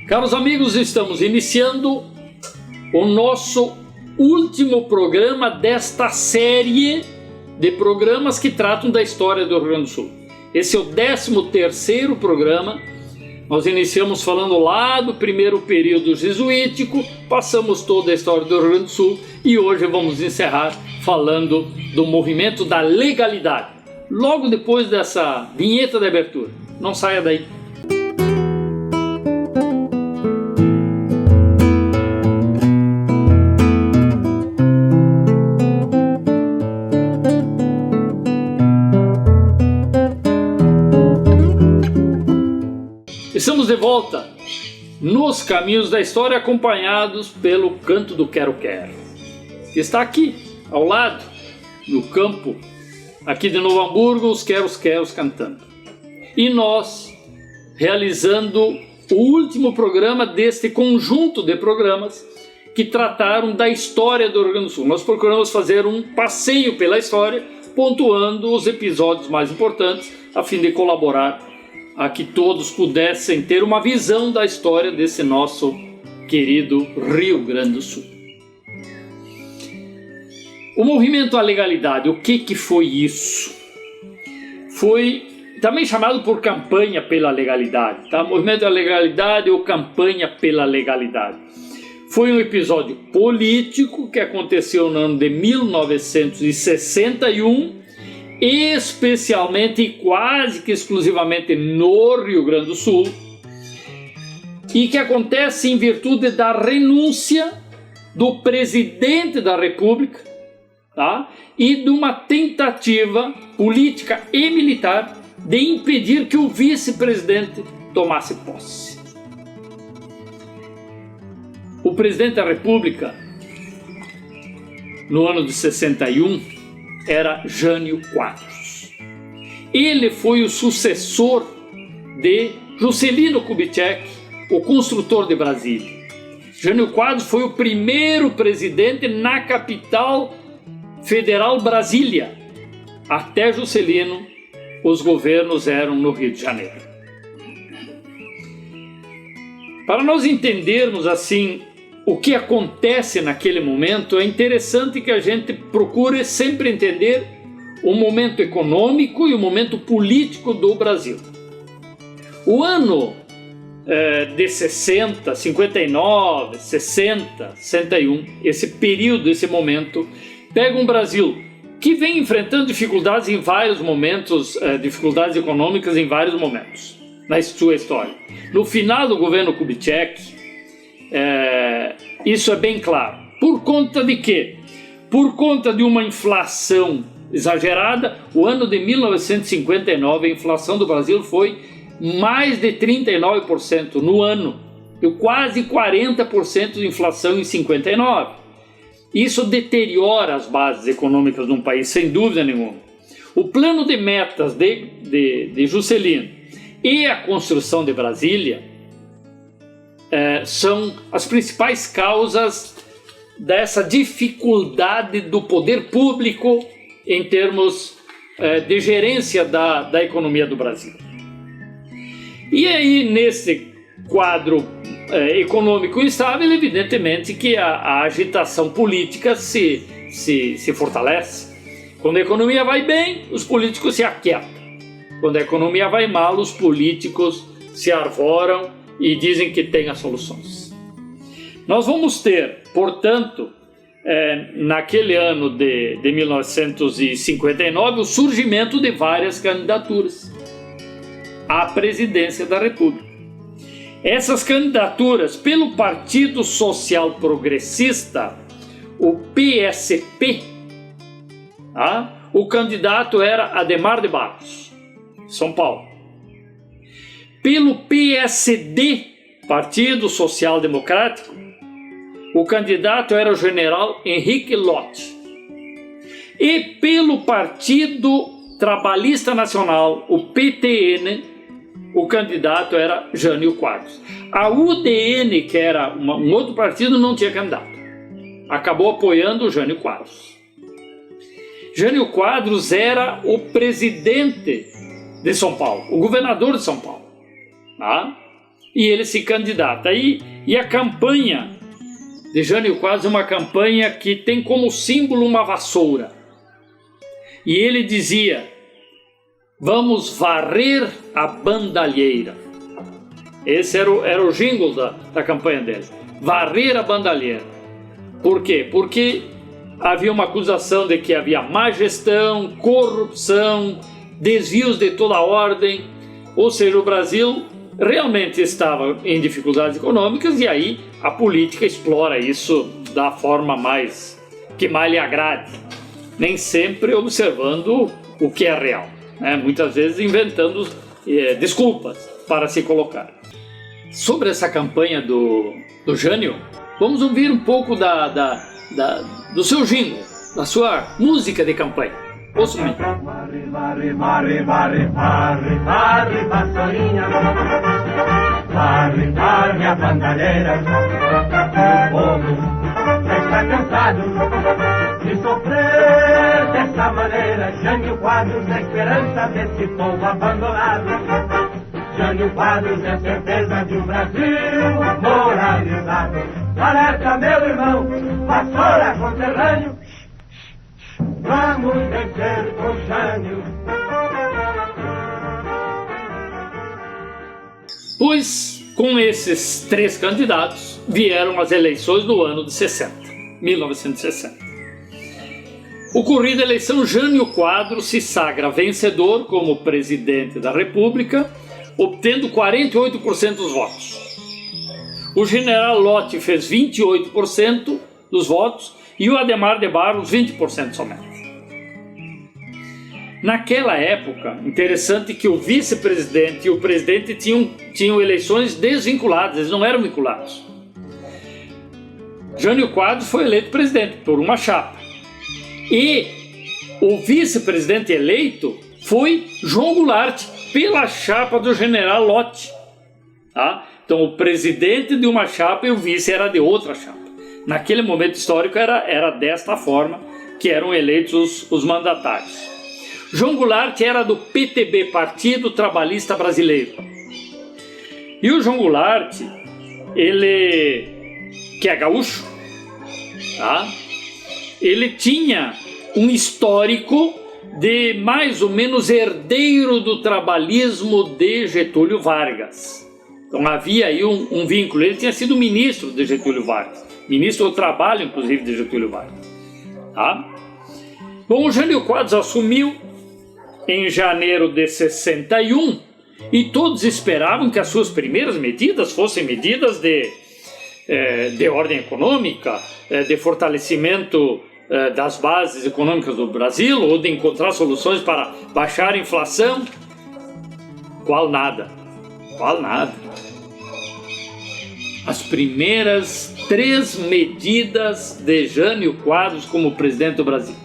Caros amigos, estamos iniciando o nosso último programa desta série de programas que tratam da história do Rio Grande do Sul. Esse é o 13º programa. Nós iniciamos falando lá do primeiro período jesuítico, passamos toda a história do Rio Grande do Sul e hoje vamos encerrar falando do movimento da legalidade. Logo depois dessa vinheta de abertura. Não saia daí. Estamos de volta nos caminhos da história, acompanhados pelo canto do Quero-Quero, que está aqui, ao lado, no campo, aqui de Novo Hamburgo, os Queros-Queros cantando. E nós, realizando o último programa deste conjunto de programas que trataram da história do Rio Grande do Sul. Nós procuramos fazer um passeio pela história, pontuando os episódios mais importantes, a fim de colaborar a que todos pudessem ter uma visão da história desse nosso querido Rio Grande do Sul. O movimento à legalidade, o que foi isso? Foi também chamado por campanha pela legalidade, tá? Movimento à legalidade ou campanha pela legalidade. Foi um episódio político que aconteceu no ano de 1961, especialmente e quase que exclusivamente no Rio Grande do Sul, e que acontece em virtude da renúncia do presidente da República, tá? E de uma tentativa política e militar de impedir que o vice-presidente tomasse posse. O presidente da República, no ano de 61, era Jânio Quadros. Ele foi o sucessor de Juscelino Kubitschek, o construtor de Brasília. Jânio Quadros foi o primeiro presidente na capital federal, Brasília. Até Juscelino, os governos eram no Rio de Janeiro. Para nós entendermos assim o que acontece naquele momento, é interessante que a gente procure sempre entender o momento econômico e o momento político do Brasil. O ano de 60, 59, 60, 61, esse período, esse momento, pega um Brasil que vem enfrentando dificuldades em vários momentos, dificuldades econômicas em vários momentos na sua história. No final do governo Kubitschek, isso é bem claro. Por conta de quê? Por conta de uma inflação exagerada. O ano de 1959, a inflação do Brasil foi mais de 39% no ano, e quase 40% de inflação em 59. Isso deteriora as bases econômicas de um país, sem dúvida nenhuma. O plano de metas de Juscelino e a construção de Brasília são as principais causas dessa dificuldade do poder público em termos de gerência da economia do Brasil. E aí, nesse quadro econômico instável, evidentemente que a agitação política se fortalece. Quando a economia vai bem, os políticos se aquietam. Quando a economia vai mal, os políticos se arvoram e dizem que tem as soluções. Nós vamos ter, portanto, naquele ano de 1959, o surgimento de várias candidaturas à presidência da República. Essas candidaturas pelo Partido Social Progressista, o PSP, tá? O candidato era Adhemar de Barros, São Paulo. Pelo PSD, Partido Social Democrático, o candidato era o general Henrique Lott. E pelo Partido Trabalhista Nacional, o PTN, o candidato era Jânio Quadros. A UDN, que era um outro partido, não tinha candidato. Acabou apoiando o Jânio Quadros. Jânio Quadros era o presidente de São Paulo, o governador de São Paulo. Tá? e ele se candidata. E a campanha de Jânio Quadros é uma campanha que tem como símbolo uma vassoura. E ele dizia: vamos varrer a bandalheira. Esse era o jingle da campanha dele. Varrer a bandalheira. Por quê? Porque havia uma acusação de que havia má gestão, corrupção, desvios de toda a ordem. Ou seja, o Brasil realmente estava em dificuldades econômicas, e aí a política explora isso da forma que mais lhe agrade. Nem sempre observando o que é real, né? Muitas vezes inventando desculpas para se colocar. Sobre essa campanha do Jânio, vamos ouvir um pouco do seu jingle, da sua música de campanha. Ouça bem. Varre, varre, varre, varre, varre, varre, vassourinha. Varre, varre a bandalheira. O povo já está cansado de sofrer dessa maneira. Jânio Quadros é a esperança desse povo abandonado. Jânio Quadros é certeza de um Brasil moralizado. Alerta, meu irmão, vassoura conterrâneo, vamos vencer com Jânio. Pois, com esses 3 candidatos, vieram as eleições do ano de 1960. Ocorrida a eleição, Jânio Quadros se sagra vencedor como presidente da República, obtendo 48% dos votos. O general Lott fez 28% dos votos e o Adhemar de Barros 20% somente. Naquela época, interessante que o vice-presidente e o presidente tinham eleições desvinculadas, eles não eram vinculados. Jânio Quadros foi eleito presidente por uma chapa. E o vice-presidente eleito foi João Goulart, pela chapa do general Lott. Tá? Então o presidente de uma chapa e o vice era de outra chapa. Naquele momento histórico era desta forma que eram eleitos os mandatários. João Goulart era do PTB, Partido Trabalhista Brasileiro. E o João Goulart, ele, que é gaúcho, tá? Ele tinha um histórico de mais ou menos herdeiro do trabalhismo de Getúlio Vargas. Então havia aí um vínculo. Ele tinha sido ministro de Getúlio Vargas, ministro do Trabalho, inclusive, de Getúlio Vargas. Tá? Bom, o Jânio Quadros assumiu em janeiro de 61 e todos esperavam que as suas primeiras medidas fossem medidas de ordem econômica, de fortalecimento das bases econômicas do Brasil, ou de encontrar soluções para baixar a inflação. Qual nada. As primeiras 3 medidas de Jânio Quadros como presidente do Brasil.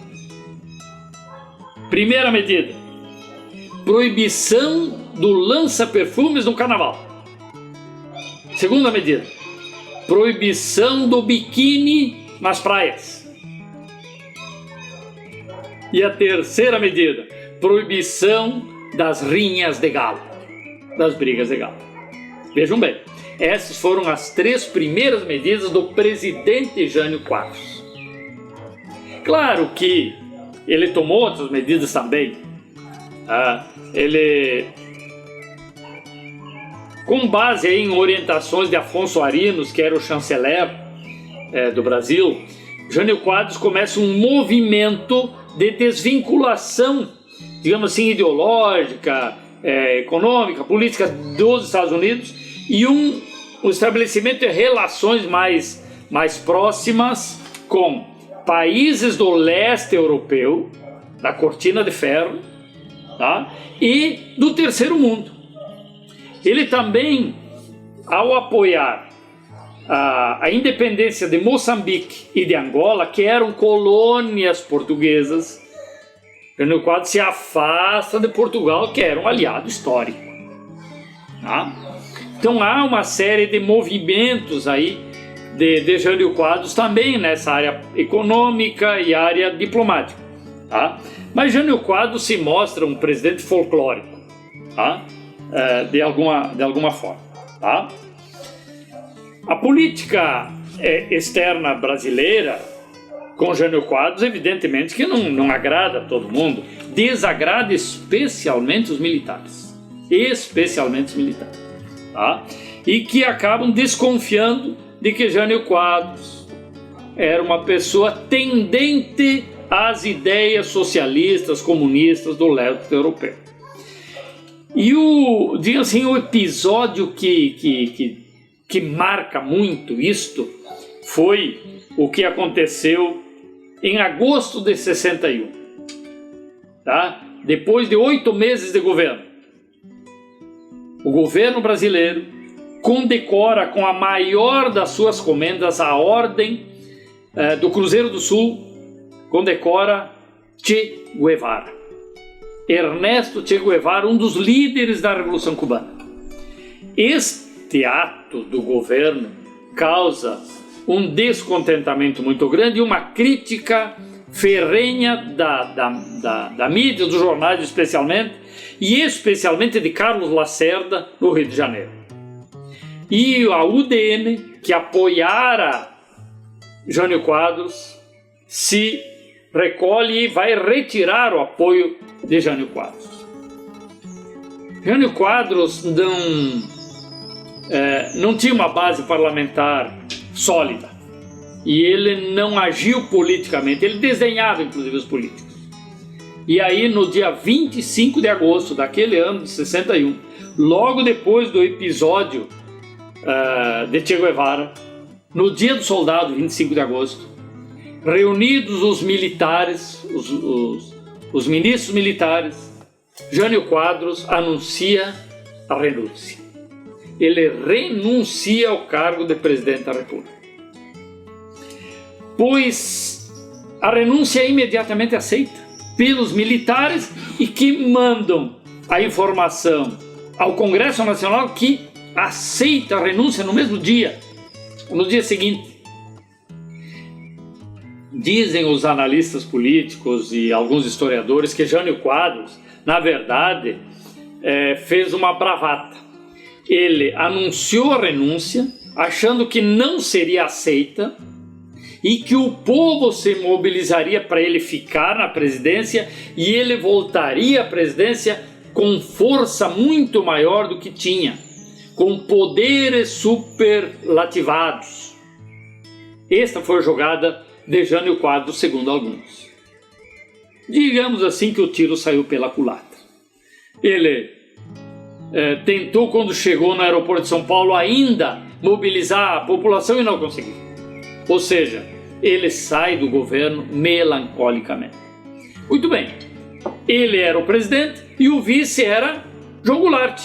Primeira medida: proibição do lança-perfumes no carnaval. Segunda medida: proibição do biquíni nas praias. E a terceira medida: proibição das rinhas de galo, das brigas de galo. Vejam bem, essas foram as 3 primeiras medidas do presidente Jânio Quadros. Claro que ele tomou outras medidas também. Ele, com base em orientações de Afonso Arinos, que era o chanceler do Brasil, Jânio Quadros começa um movimento de desvinculação, digamos assim, ideológica, econômica, política dos Estados Unidos, e um estabelecimento de relações mais próximas com países do leste europeu, da cortina de ferro, tá? E do terceiro mundo. Ele também, ao apoiar a independência de Moçambique e de Angola, que eram colônias portuguesas, Jânio Quadros se afasta de Portugal, que era um aliado histórico. Tá? Então há uma série de movimentos aí de Jânio Quadros também nessa área econômica e área diplomática. Tá? Mas Jânio Quadros se mostra um presidente folclórico, tá? de alguma forma. Tá? A política externa brasileira, com Jânio Quadros, evidentemente que não agrada a todo mundo, desagrada especialmente os militares. Tá? E que acabam desconfiando de que Jânio Quadros era uma pessoa tendente às ideias socialistas, comunistas do leste europeu. E o episódio que marca muito isto foi o que aconteceu em agosto de 61. Tá? Depois de 8 meses de governo, o governo brasileiro condecora com a maior das suas comendas a Ordem do Cruzeiro do Sul, condecora Che Guevara. Ernesto Che Guevara, um dos líderes da Revolução Cubana. Este ato do governo causa um descontentamento muito grande e uma crítica ferrenha da mídia, dos jornais especialmente, e especialmente de Carlos Lacerda, no Rio de Janeiro. E a UDN, que apoiara Jânio Quadros, se recolhe e vai retirar o apoio de Jânio Quadros. Jânio Quadros não tinha uma base parlamentar sólida e ele não agiu politicamente, ele desenhava inclusive os políticos. E aí no dia 25 de agosto daquele ano de 61, logo depois do episódio de Che Guevara, no dia do soldado, 25 de agosto, reunidos os militares, os ministros militares, Jânio Quadros anuncia a renúncia. Ele renuncia ao cargo de presidente da República. Pois a renúncia é imediatamente aceita pelos militares e que mandam a informação ao Congresso Nacional, que aceita a renúncia no mesmo dia, no dia seguinte. Dizem os analistas políticos e alguns historiadores que Jânio Quadros, na verdade, fez uma bravata. Ele anunciou a renúncia, achando que não seria aceita e que o povo se mobilizaria para ele ficar na presidência e ele voltaria à presidência com força muito maior do que tinha, com poderes superlativados. Esta foi a jogada de Jânio Quadros, segundo alguns. Digamos assim que o tiro saiu pela culatra. Ele tentou, quando chegou no aeroporto de São Paulo, ainda mobilizar a população e não conseguiu. Ou seja, ele sai do governo melancolicamente. Muito bem, ele era o presidente e o vice era João Goulart.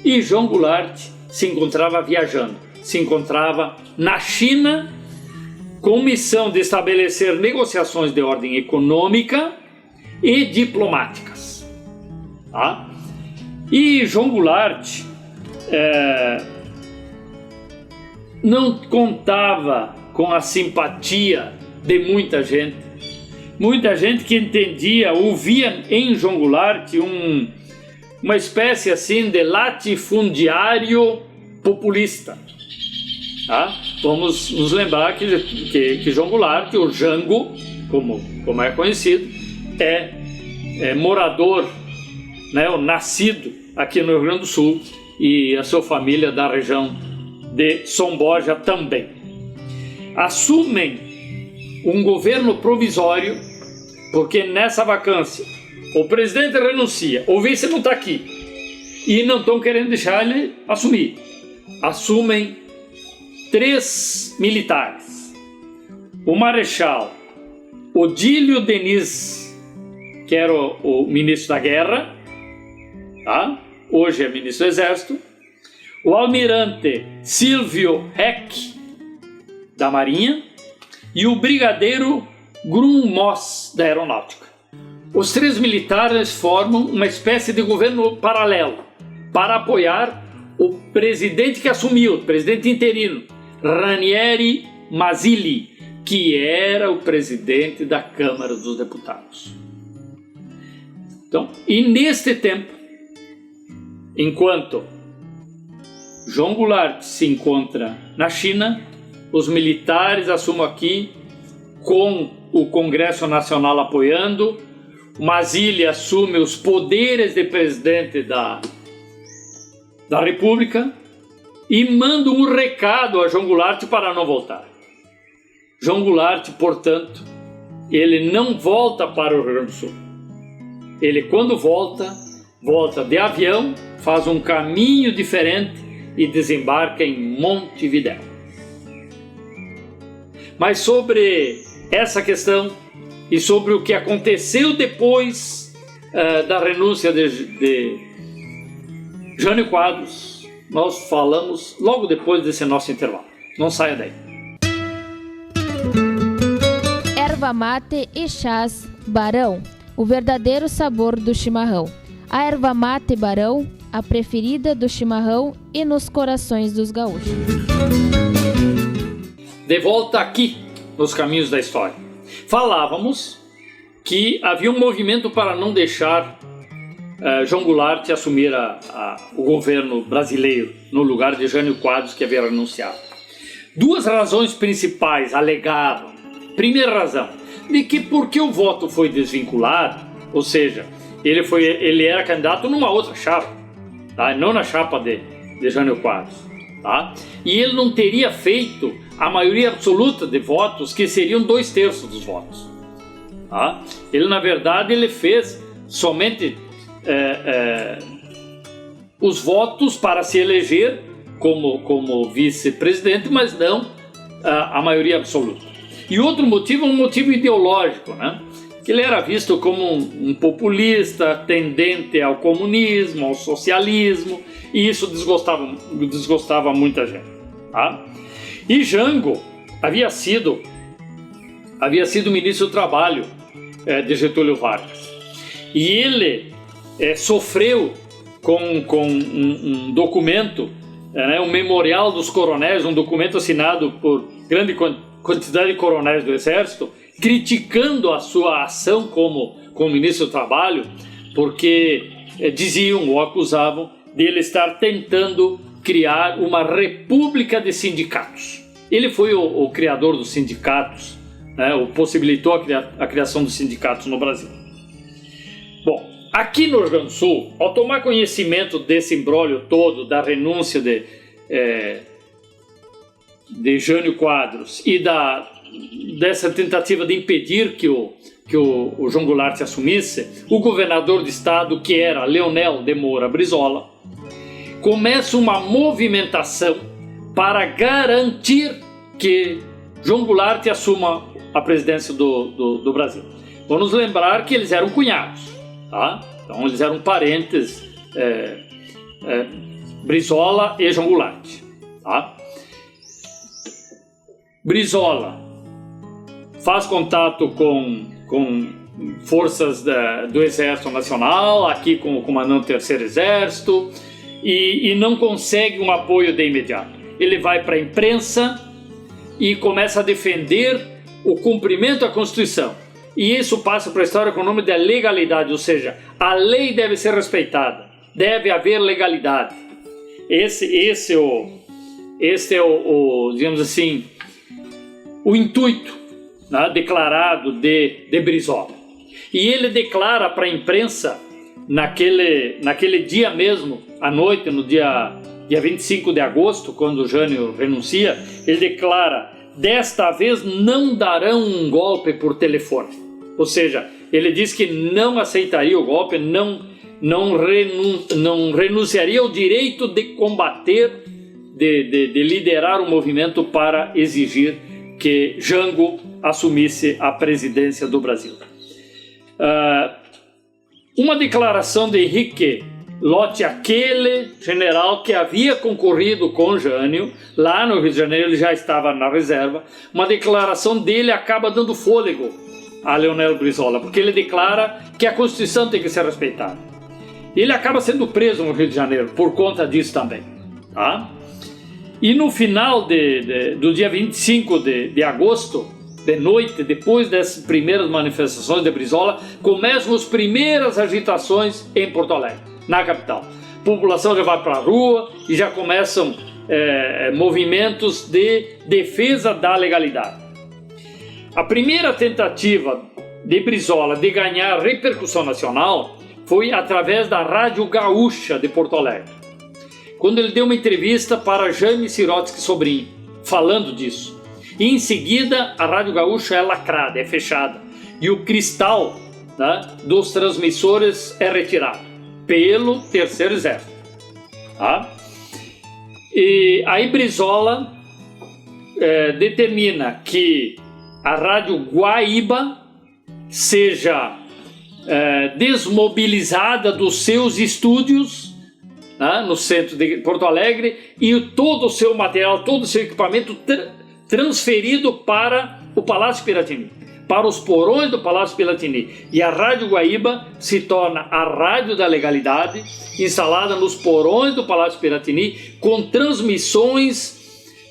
E João Goulart se encontrava viajando, se encontrava na China com missão de estabelecer negociações de ordem econômica e diplomáticas. Tá? E João Goulart não contava com a simpatia de muita gente que entendia, ouvia em João Goulart uma espécie assim de latifundiário populista. Tá? Vamos nos lembrar que João Goulart, o Jango, como é conhecido, é morador, nascido aqui no Rio Grande do Sul, e a sua família da região de São Borja também. Assumem um governo provisório, porque nessa vacância o presidente renuncia, o vice não está aqui e não estão querendo deixar ele assumir. Assumem 3 militares: o marechal Odílio Diniz, que era o ministro da guerra, tá? Hoje é ministro do Exército, o almirante Silvio Heck, da Marinha, e o brigadeiro Grum Moss, da Aeronáutica. Os 3 militares formam uma espécie de governo paralelo para apoiar o presidente que assumiu, o presidente interino, Ranieri Mazzilli, que era o presidente da Câmara dos Deputados. Então, e neste tempo, enquanto João Goulart se encontra na China, os militares assumem aqui, com o Congresso Nacional apoiando, Mazzilli assume os poderes de presidente da República e manda um recado a João Goulart para não voltar. João Goulart, portanto, ele não volta para o Rio Grande do Sul. Ele, quando volta de avião, faz um caminho diferente e desembarca em Montevidéu. Mas sobre essa questão e sobre o que aconteceu depois da renúncia de Jânio Quadros, nós falamos logo depois desse nosso intervalo. Não saia daí. Erva mate e chás Barão, o verdadeiro sabor do chimarrão. A erva mate Barão, a preferida do chimarrão e nos corações dos gaúchos. De volta aqui, nos caminhos da história. Falávamos que havia um movimento para não deixar João Goulart assumir o governo brasileiro no lugar de Jânio Quadros, que havia renunciado. Duas razões principais alegavam. Primeira razão, de que porque o voto foi desvinculado, ou seja, ele era candidato numa outra chapa, tá? Não na chapa de Jânio Quadros. Tá? E ele não teria feito a maioria absoluta de votos, que seriam 2/3 dos votos. Tá? Ele, na verdade, ele fez somente os votos para se eleger como vice-presidente, mas não a maioria absoluta. E outro motivo é um motivo ideológico, né? Que ele era visto como um populista, tendente ao comunismo, ao socialismo, e isso desgostava muita gente. Tá? E Jango havia sido ministro do Trabalho de Getúlio Vargas. E ele sofreu com um documento, um memorial dos coronéis, um documento assinado por grande quantidade de coronéis do Exército, criticando a sua ação como ministro do Trabalho, porque diziam ou acusavam dele estar tentando criar uma república de sindicatos. Ele foi o criador dos sindicatos, ou possibilitou a criação dos sindicatos no Brasil. Bom, aqui no Rio Grande do Sul, ao tomar conhecimento desse imbróglio todo, da renúncia de Jânio Quadros e dessa tentativa de impedir que o João Goulart se assumisse, o governador de estado, que era Leonel de Moura Brizola, começa uma movimentação para garantir que João Goulart assuma a presidência do Brasil. Vamos lembrar que eles eram cunhados, tá? Então eles eram parentes, Brizola e João Goulart, tá? Brizola faz contato com forças do Exército Nacional, aqui com o comandante do Terceiro Exército, e não consegue um apoio de imediato. Ele vai para a imprensa e começa a defender o cumprimento da Constituição. E isso passa para a história com o nome da legalidade, ou seja, a lei deve ser respeitada, deve haver legalidade. Esse é o digamos assim, o intuito, né, declarado de Brizola. E ele declara para a imprensa, naquele dia mesmo, à noite, no dia 25 de agosto, quando o Jânio renuncia, ele declara: desta vez não darão um golpe por telefone. Ou seja, ele diz que não aceitaria o golpe, não renunciaria ao direito de combater, de liderar o movimento para exigir que Jango assumisse a presidência do Brasil. Uma declaração de Henrique Lott, aquele general que havia concorrido com Jânio, lá no Rio de Janeiro, ele já estava na reserva, uma declaração dele acaba dando fôlego a Leonel Brizola, porque ele declara que a Constituição tem que ser respeitada. Ele acaba sendo preso no Rio de Janeiro por conta disso também. Tá? E no final do dia 25 de agosto, de noite, depois dessas primeiras manifestações de Brizola, começam as primeiras agitações em Porto Alegre, na capital. a população já vai para a rua e já começam movimentos de defesa da legalidade. A primeira tentativa de Brizola de ganhar repercussão nacional foi através da Rádio Gaúcha de Porto Alegre, quando ele deu uma entrevista para Jaime Sirotsky Sobrinho, falando disso. E em seguida a Rádio Gaúcha é lacrada, é fechada, e o cristal, né, dos transmissores é retirado pelo Terceiro Exército. Tá? E aí Brizola determina que a Rádio Guaíba seja desmobilizada dos seus estúdios, né, no centro de Porto Alegre, e todo o seu material, todo o seu equipamento transferido para o Palácio Piratini, para os porões do Palácio Piratini. E a Rádio Guaíba se torna a rádio da legalidade, instalada nos porões do Palácio Piratini, com transmissões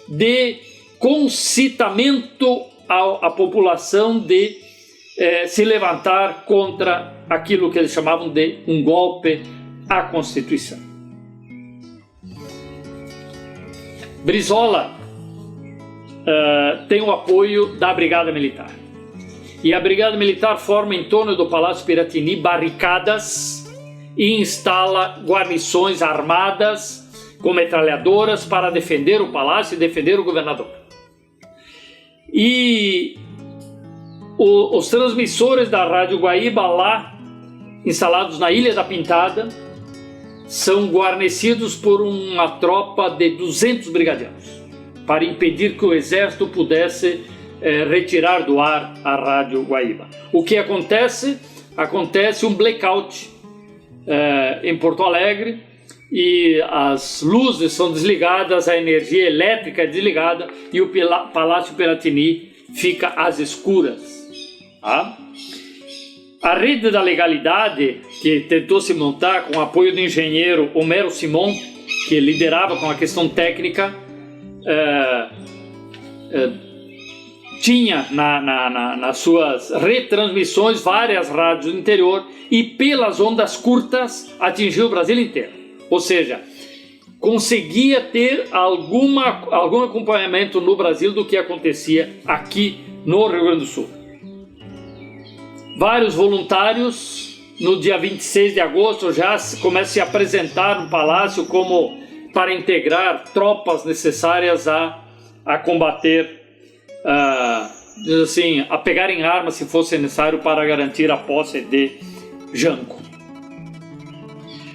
de concitamento à população de se levantar contra aquilo que eles chamavam de um golpe à Constituição. Brizola tem o apoio da Brigada Militar. E a Brigada Militar forma em torno do Palácio Piratini barricadas e instala guarnições armadas com metralhadoras para defender o palácio e defender o governador. E os transmissores da Rádio Guaíba lá, instalados na Ilha da Pintada, são guarnecidos por uma tropa de 200 brigadianos, para impedir que o exército pudesse retirar do ar a Rádio Guaíba. O que acontece? Acontece um blackout em Porto Alegre, e as luzes são desligadas, a energia elétrica é desligada e o Palácio Piratini fica às escuras. Tá? A Rede da Legalidade, que tentou se montar com o apoio do engenheiro Homero Simon, que liderava com a questão técnica, tinha nas suas retransmissões várias rádios do interior e pelas ondas curtas atingiu o Brasil inteiro. Ou seja, conseguia ter algum acompanhamento no Brasil do que acontecia aqui no Rio Grande do Sul. Vários voluntários, no dia 26 de agosto, já começam a se apresentar no palácio como para integrar tropas necessárias a combater, a pegarem armas se fosse necessário para garantir a posse de Jango.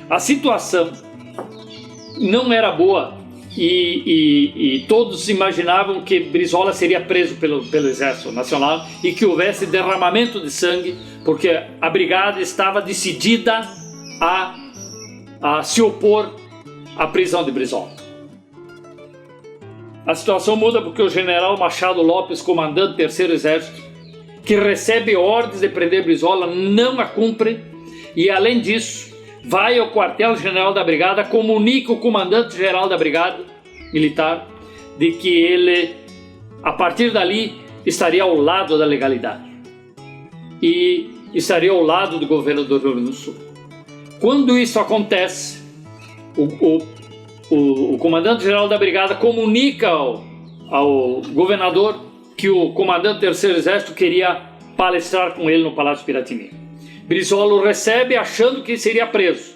A situação não era boa e todos imaginavam que Brizola seria preso pelo Exército Nacional e que houvesse derramamento de sangue, porque a brigada estava decidida a se opor à prisão de Brizola. A situação muda porque o general Machado Lopes, comandante do Terceiro Exército, que recebe ordens de prender Brizola, não a cumpre e, além disso, vai ao quartel-general da brigada, comunica o comandante-geral da brigada militar de que ele, a partir dali, estaria ao lado da legalidade e estaria ao lado do governo do Rio Grande do Sul. Quando isso acontece, o comandante-geral da brigada comunica ao governador que o comandante do Terceiro Exército queria palestrar com ele no Palácio Piratini. Brizola o recebe achando que seria preso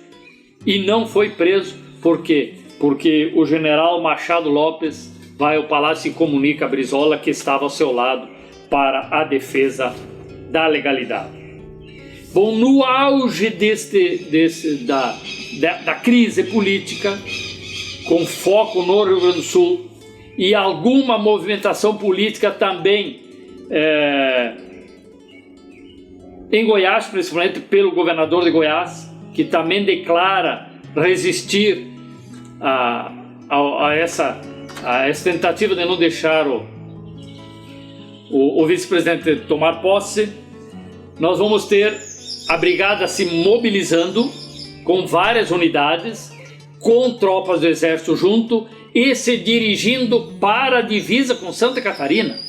e não foi preso. Por quê? Porque o general Machado Lopes vai ao palácio e comunica a Brizola que estava ao seu lado para a defesa da legalidade. Bom, no auge da crise política, com foco no Rio Grande do Sul e alguma movimentação política também em Goiás, principalmente pelo governador de Goiás, que também declara resistir a essa tentativa de não deixar o vice-presidente tomar posse. Nós vamos ter a brigada se mobilizando com várias unidades, com tropas do exército junto e se dirigindo para a divisa com Santa Catarina.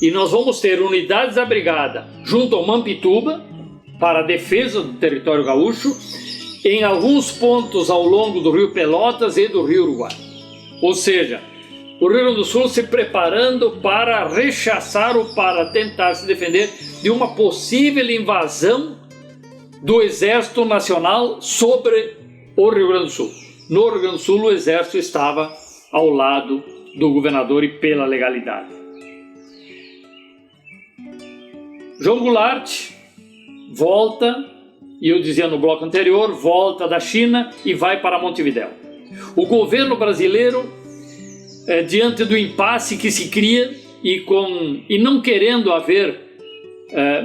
E nós vamos ter unidades da brigada junto ao Mampituba para a defesa do território gaúcho em alguns pontos ao longo do Rio Pelotas e do Rio Uruguai. Ou seja, o Rio Grande do Sul se preparando para rechaçar ou para tentar se defender de uma possível invasão do Exército Nacional sobre o Rio Grande do Sul. No Rio Grande do Sul, o Exército estava ao lado do governador e pela legalidade. João Goulart volta, e eu dizia no bloco anterior, volta da China e vai para Montevidéu. O governo brasileiro, diante do impasse que se cria e não querendo haver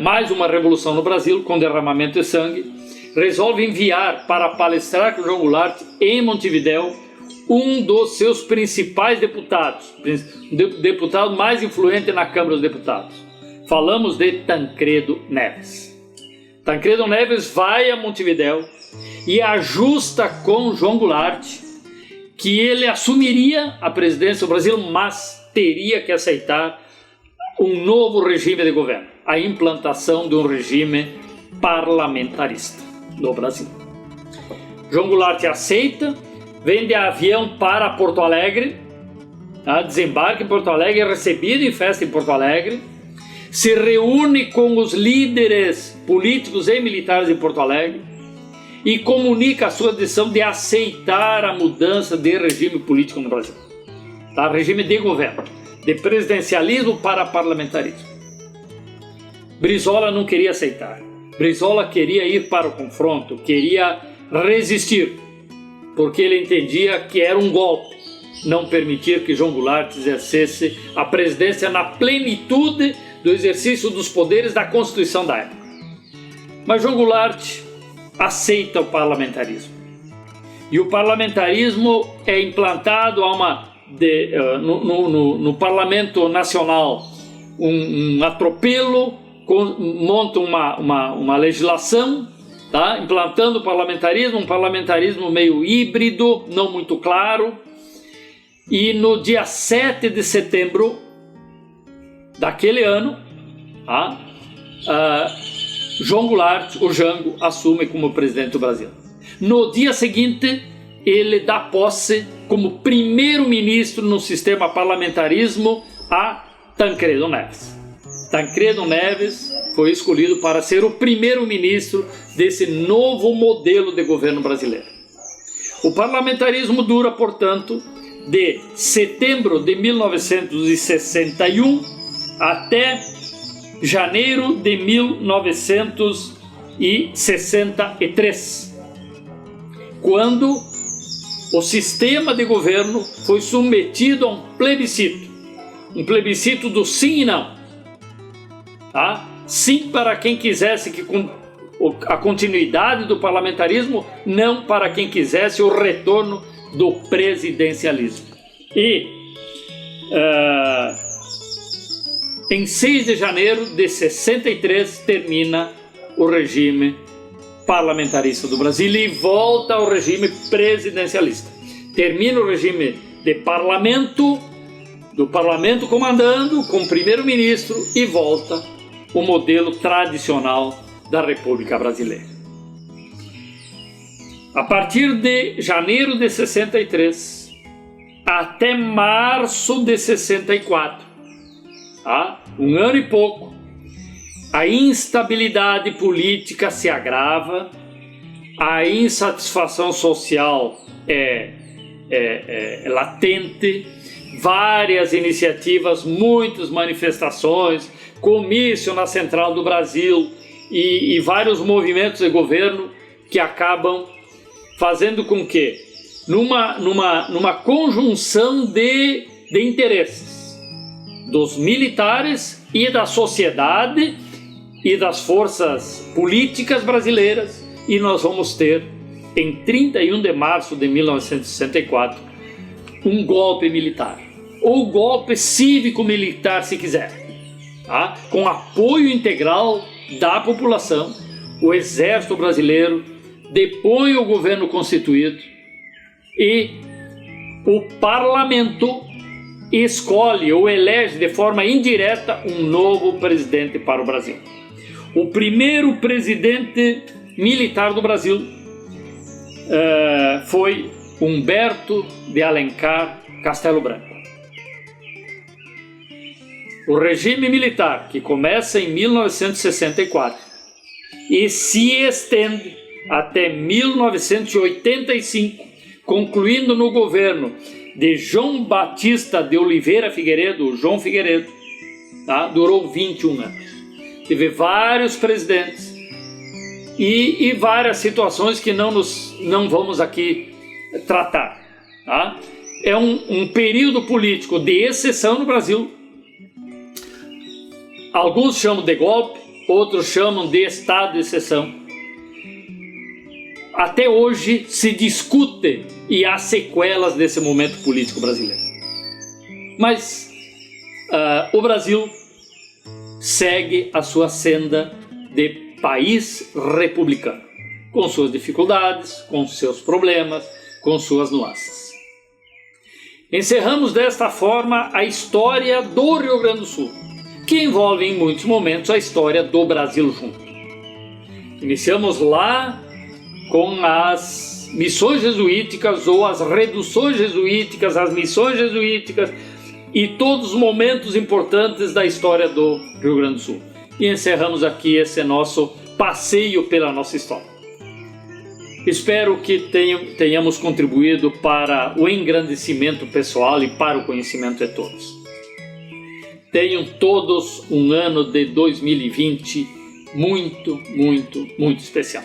mais uma revolução no Brasil com derramamento de sangue, resolve enviar para palestrar com João Goulart em Montevidéu um dos seus principais deputados, deputado mais influente na Câmara dos Deputados. Falamos de Tancredo Neves. Tancredo Neves vai a Montevidéu e ajusta com João Goulart que ele assumiria a presidência do Brasil, mas teria que aceitar um novo regime de governo, a implantação de um regime parlamentarista no Brasil. João Goulart aceita, vem de avião para Porto Alegre, desembarca em Porto Alegre, é recebido em festa em Porto Alegre, se reúne com os líderes políticos e militares de Porto Alegre e comunica a sua decisão de aceitar a mudança de regime político no Brasil. Regime de governo, de presidencialismo para parlamentarismo. Brizola não queria aceitar. Brizola queria ir para o confronto, queria resistir, porque ele entendia que era um golpe não permitir que João Goulart exercesse a presidência na plenitude do exercício dos poderes da Constituição da época. Mas João Goulart aceita o parlamentarismo. E o parlamentarismo é implantado no Parlamento Nacional um atropelo, monta uma legislação, implantando o parlamentarismo, um parlamentarismo meio híbrido, não muito claro. E no dia 7 de setembro daquele ano, João Goulart, o Jango, assume como presidente do Brasil. No dia seguinte, ele dá posse como primeiro-ministro no sistema parlamentarismo a Tancredo Neves. Tancredo Neves foi escolhido para ser o primeiro-ministro desse novo modelo de governo brasileiro. O parlamentarismo dura, portanto, de setembro de 1961 até janeiro de 1963, quando o sistema de governo foi submetido a um plebiscito do sim e não. Sim para quem quisesse a continuidade do parlamentarismo, não para quem quisesse o retorno do presidencialismo. E em 6 de janeiro de 63 termina o regime parlamentarista do Brasil e volta ao regime presidencialista. Termina o regime de parlamento, do parlamento comandando com o primeiro-ministro, e volta o modelo tradicional da República Brasileira. A partir de janeiro de 63 até março de 64, um ano e pouco, a instabilidade política se agrava, a insatisfação social é latente, várias iniciativas, muitas manifestações, comício na Central do Brasil e vários movimentos de governo que acabam fazendo com que, numa conjunção de interesses dos militares e da sociedade e das forças políticas brasileiras, e nós vamos ter, em 31 de março de 1964, um golpe militar, ou golpe cívico-militar, se quiser, com apoio integral da população. O Exército Brasileiro depõe o governo constituído e o parlamento escolhe ou elege de forma indireta um novo presidente para o Brasil. O primeiro presidente militar do Brasil foi Humberto de Alencar Castelo Branco. O regime militar, que começa em 1964 e se estende até 1985, concluindo no governo de João Batista de Oliveira Figueiredo, João Figueiredo, tá? Durou 21 anos. Teve vários presidentes e várias situações que não vamos aqui tratar. Tá? É um período político de exceção no Brasil. Alguns chamam de golpe, outros chamam de estado de exceção. Até hoje se discute e há sequelas desse momento político brasileiro. Mas o Brasil segue a sua senda de país republicano, com suas dificuldades, com seus problemas, com suas nuances. Encerramos desta forma a história do Rio Grande do Sul, que envolve em muitos momentos a história do Brasil junto. Iniciamos lá com as missões jesuíticas ou as reduções jesuíticas, as missões jesuíticas e todos os momentos importantes da história do Rio Grande do Sul. E encerramos aqui esse nosso passeio pela nossa história. Espero que tenhamos contribuído para o engrandecimento pessoal e para o conhecimento de todos. Tenham todos um ano de 2020 muito, muito, muito especial.